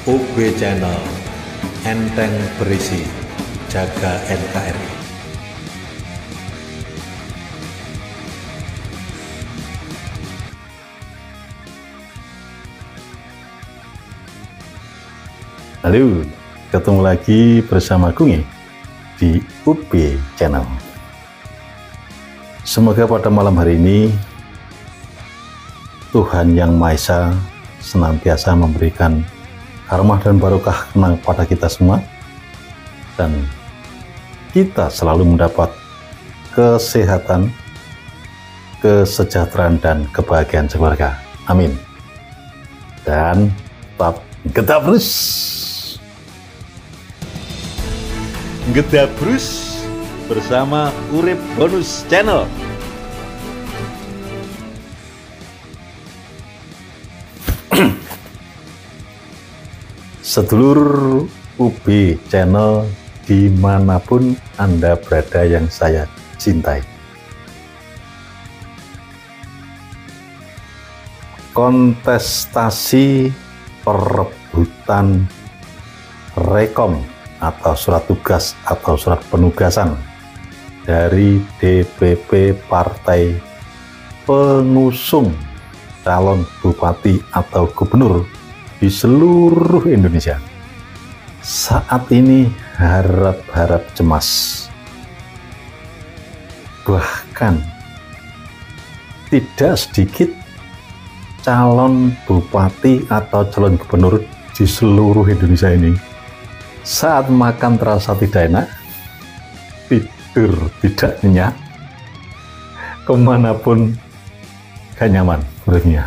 UB Channel, enteng berisi, jaga NKRI. Halo, ketemu lagi bersama Gungi di UB Channel. Semoga pada malam hari ini Tuhan Yang Maha Esa senantiasa memberikan karomah dan barokah kepada kita semua, dan kita selalu mendapat kesehatan, kesejahteraan, dan kebahagiaan sekeluarga. Amin. Dan tetap gedabrus. Gedabrus bersama Urip Bonus Channel. Sedulur UB Channel dimanapun Anda berada yang saya cintai, kontestasi perebutan rekom atau surat tugas atau surat penugasan dari DPP partai pengusung calon bupati atau gubernur di seluruh Indonesia saat ini harap-harap cemas. Bahkan tidak sedikit calon bupati atau calon gubernur di seluruh Indonesia ini saat makan terasa tidak enak, tidur tidak nyenyak, kemanapun gak nyaman berarti.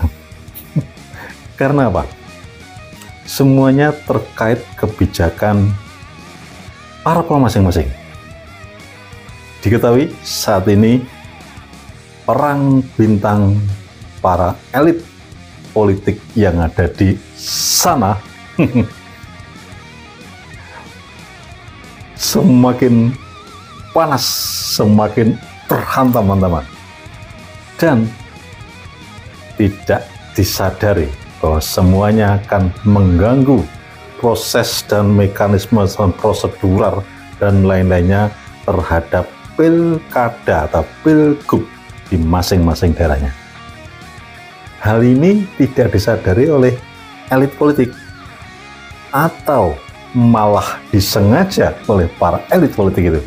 Karena apa? Semuanya terkait kebijakan para masing-masing. Diketahui saat ini perang bintang para elit politik yang ada di sana semakin panas, semakin terhantam-hantaman, dan tidak disadari bahwa semuanya akan mengganggu proses dan mekanisme dan prosedural dan lain-lainnya terhadap pilkada atau pilgub di masing-masing daerahnya. Hal ini tidak disadari oleh elit politik atau malah disengaja oleh para elit politik itu.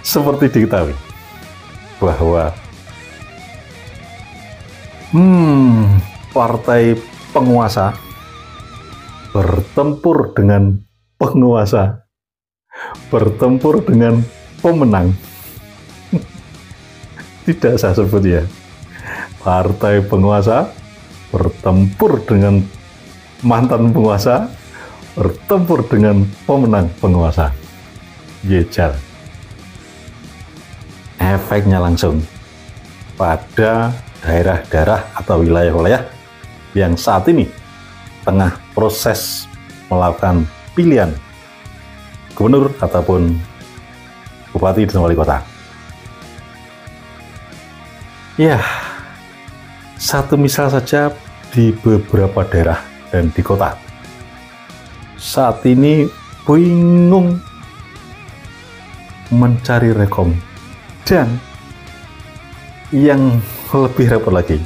Seperti diketahui bahwa partai penguasa bertempur dengan penguasa, bertempur dengan pemenang. Tidak saya sebut ya. Partai penguasa bertempur dengan mantan penguasa, bertempur dengan pemenang penguasa. Yejar. Efeknya langsung pada daerah-daerah atau wilayah-wilayah yang saat ini tengah proses melakukan pilihan gubernur ataupun bupati dan wali kota. Ya, satu misal saja di beberapa daerah dan di kota saat ini bingung mencari rekom, dan yang lebih repot lagi,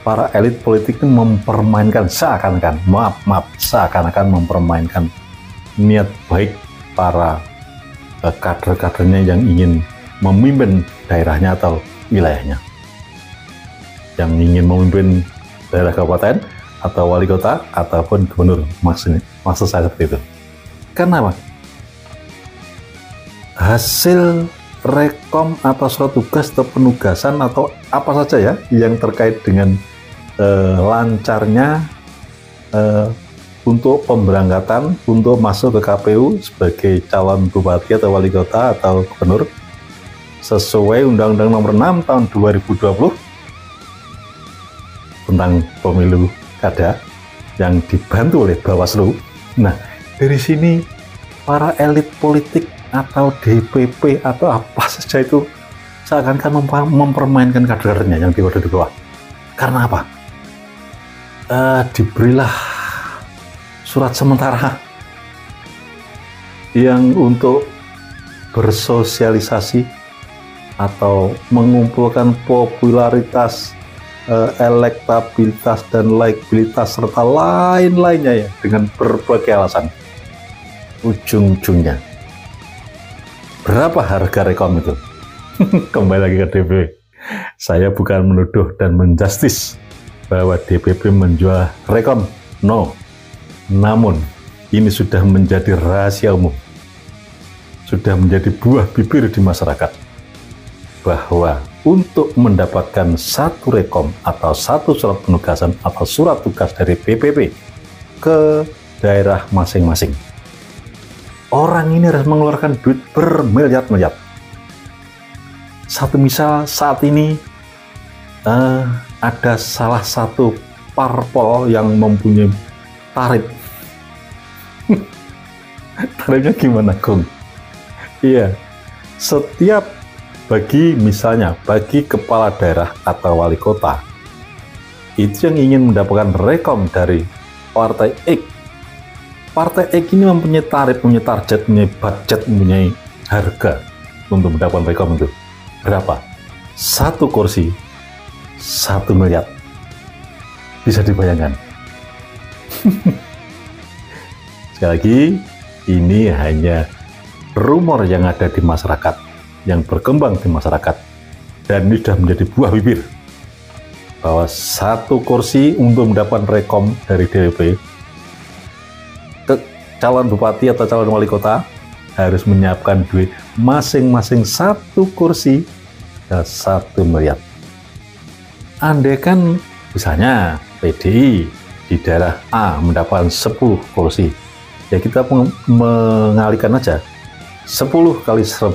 para elit politik itu mempermainkan seakan-akan mempermainkan niat baik para kader-kadernya yang ingin memimpin daerahnya atau wilayahnya, yang ingin memimpin daerah kabupaten atau wali kota ataupun gubernur, maksud saya seperti itu. Karena apa? Hasil rekom atau surat tugas atau penugasan atau apa saja ya yang terkait dengan lancarnya untuk pemberangkatan untuk masuk ke KPU sebagai calon bupati atau wali kota atau gubernur sesuai Undang-Undang Nomor 6 Tahun 2020 tentang pemilu kada yang dibantu oleh Bawaslu. Nah, dari sini para elit politik atau DPP atau apa saja itu seakan-akan mempermainkan kadernya yang di bawah. Karena apa? diberilah surat sementara yang untuk bersosialisasi atau mengumpulkan popularitas, elektabilitas dan likabilitas serta lain-lainnya ya, dengan berbagai alasan. Ujung-ujungnya berapa harga rekom itu? Kembali lagi ke DPP. Saya bukan menuduh dan menjustis bahwa DPP menjual rekom, no. Namun ini sudah menjadi rahasia umum, sudah menjadi buah bibir di masyarakat, bahwa untuk mendapatkan satu rekom atau satu surat penugasan atau surat tugas dari DPP ke daerah masing-masing, orang ini harus mengeluarkan duit bermiliar-miliar. Satu misal saat ini ada salah satu parpol yang mempunyai tarif. Tarifnya gimana, Kong? Iya, setiap misalnya bagi kepala daerah atau wali kota itu yang ingin mendapatkan rekom dari partai X, partai X ini mempunyai tarif, punya target, punya budget, mempunyai harga untuk mendapatkan rekom itu. Berapa? Satu kursi 1 miliar. Bisa dibayangkan. Sekali lagi, ini hanya rumor yang ada di masyarakat, yang berkembang di masyarakat, dan ini sudah menjadi buah bibir bahwa satu kursi untuk mendapatkan rekom dari DPP ke calon bupati atau calon wali kota harus menyiapkan duit masing-masing satu kursi 1 miliar. Andai kan misalnya PDI di daerah A mendapatkan 10 kursi, ya kita mengalihkan aja 10 kali 1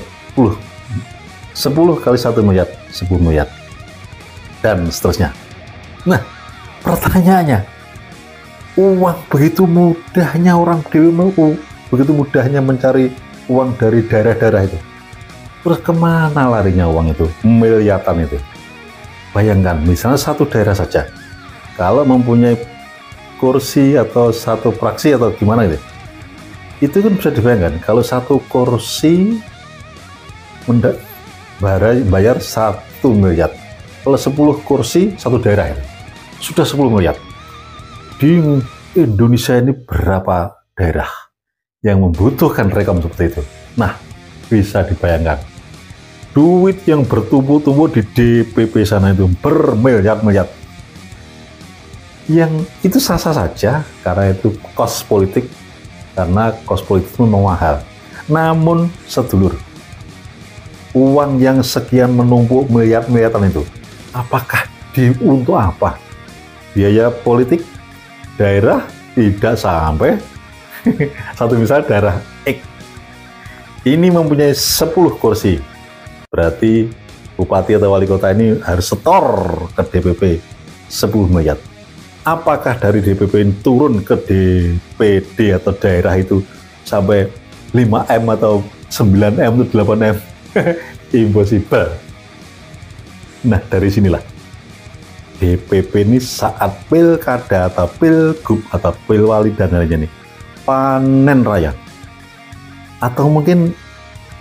miliar, 10 miliar, dan seterusnya. Nah, pertanyaannya, uang begitu mudahnya orang DPP, begitu mudahnya mencari uang dari daerah-daerah itu. Terus kemana larinya uang itu, miliaran itu? Bayangkan, misalnya satu daerah saja, kalau mempunyai kursi atau satu fraksi atau gimana itu kan bisa dibayangkan, kalau satu kursi bayar 1 miliar. Kalau 10 kursi satu daerah itu sudah 10 miliar. Di Indonesia ini berapa daerah yang membutuhkan rekom seperti itu? Nah, bisa dibayangkan duit yang bertumpuk-tumpuk di DPP sana itu bermiliar-miliar. Yang itu sah-sah saja karena itu kos politik, karena kos politik itu mahal. Namun sedulur, uang yang sekian menumpuk miliar-miliaran itu, apakah untuk apa? Biaya politik daerah tidak sampai. Satu misal daerah X ini mempunyai 10 kursi, berarti bupati atau wali kota ini harus setor ke DPP 10 miliar. Apakah dari DPP ini turun ke DPD atau daerah itu sampai 5M atau 9M atau 8M? Impossible. Nah, dari sinilah DPP ini saat pilkada atau pilgub atau pilwali dan lainnya nih, panen raya, atau mungkin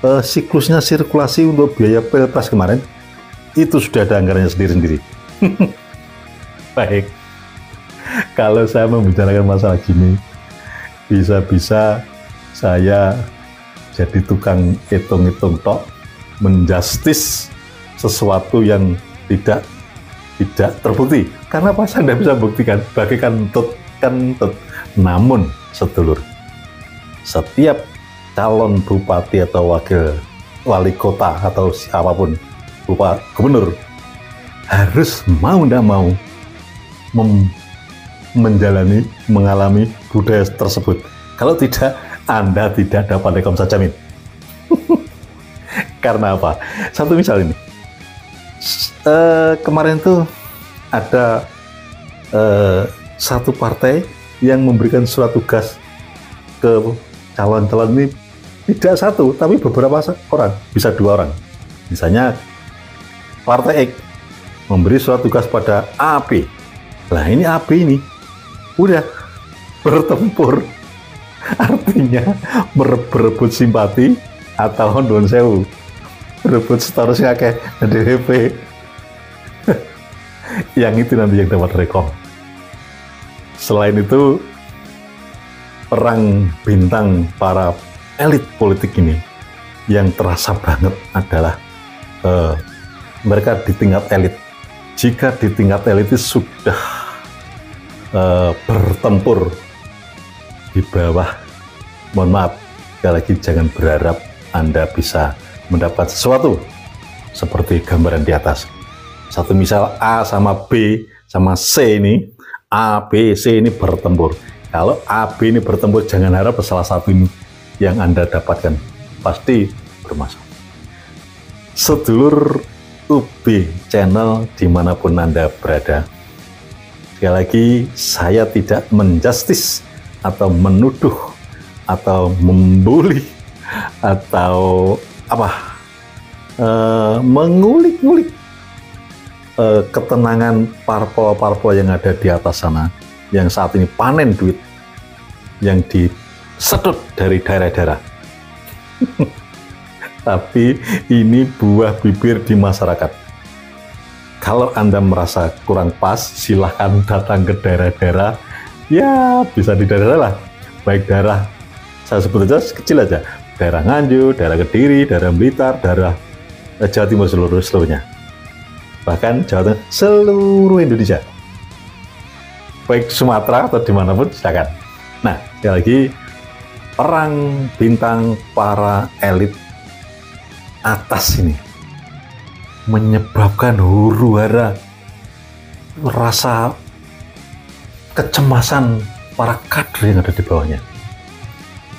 siklusnya sirkulasi untuk biaya pilpres kemarin itu sudah ada anggarannya sendiri-sendiri. Baik, kalau saya membicarakan masalah gini, bisa-bisa saya jadi tukang hitung-hitung tok, menjustis sesuatu yang tidak terbukti. Karena apa? Saya tidak bisa buktikan, bagikan kentut. Namun, sedulur, setiap calon bupati atau wakil wali kota atau siapapun, gubernur, harus mau tidak mau mengalami budaya tersebut. Kalau tidak, Anda tidak dapat rekom, saya jamin. Karena apa? Satu misal ini, kemarin tuh ada satu partai yang memberikan surat tugas ke calon-calon ini, tidak satu, tapi beberapa orang, bisa 2 orang. Misalnya partai X memberi surat tugas pada AB. Nah, ini AB ini udah bertempur, artinya berebut simpati atau nuwun sewu berebut seterusnya kayak DWP. Yang itu nanti yang dapat rekom. Selain itu, perang bintang para elit politik ini yang terasa banget adalah mereka di tingkat elit. Jika di tingkat elit itu sudah bertempur di bawah, mohon maaf, sekali lagi jangan berharap Anda bisa mendapat sesuatu seperti gambaran di atas. Satu misal A sama B sama C ini, A, B, C ini bertempur. Kalau A, B ini bertempur, jangan harap salah satu ini yang Anda dapatkan. Pasti bermasalah. Sedulur UB Channel dimanapun Anda berada, sekali lagi saya tidak menjustis atau menuduh atau membuli atau mengulik-ngulik ketenangan parpol-parpol yang ada di atas sana, yang saat ini panen duit yang disedot dari daerah-daerah. Tapi ini buah bibir di masyarakat. Kalau Anda merasa kurang pas, silahkan datang ke daerah-daerah. Ya, bisa di daerah lah. Baik daerah, saya sebut aja kecil aja. Daerah Nganjuk, daerah Kediri, daerah Blitar, daerah Jawa Timur seluruhnya. Bahkan Jawa Tengah, seluruh Indonesia. Baik Sumatera atau dimanapun, silakan. Nah, sekali lagi, perang bintang para elit atas ini menyebabkan huru-hara, rasa kecemasan para kader yang ada di bawahnya.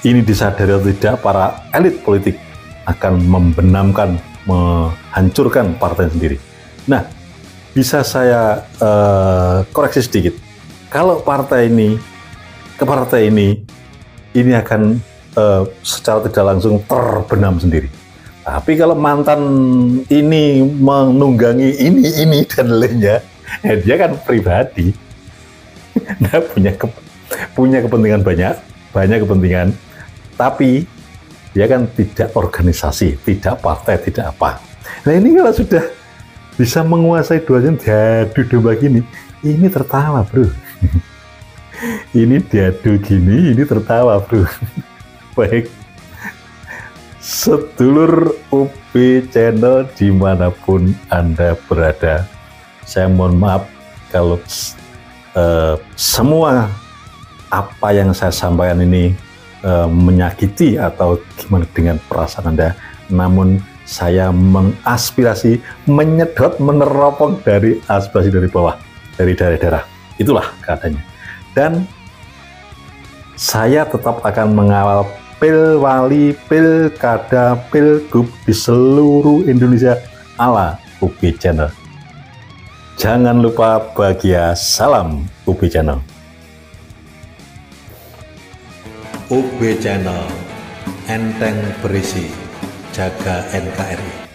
Ini disadari atau tidak, para elit politik akan membenamkan, menghancurkan partai sendiri. Nah, bisa saya koreksi sedikit. Kalau partai ini ke partai ini akan secara tidak langsung terbenam sendiri. Tapi kalau mantan ini menunggangi ini dan lainnya, dia kan pribadi, nah, punya kepentingan banyak kepentingan, tapi dia kan tidak organisasi, tidak partai, tidak apa. Nah, ini kalau sudah bisa menguasai duanya, diadu domba gini, ini tertawa bro. Ini diadu gini, ini tertawa bro. Baik, sedulur UB Channel dimanapun Anda berada, saya mohon maaf kalau semua apa yang saya sampaikan ini menyakiti atau gimana dengan perasaan Anda. Namun saya mengaspirasi, menyedot, meneropong dari aspirasi dari bawah, dari daerah-daerah. Itulah keadaannya. Dan saya tetap akan mengawal pilwali, pilkada, pilgub di seluruh Indonesia ala UB Channel. Jangan lupa bahagia, salam UB Channel. UB Channel, enteng berisi, jaga NKRI.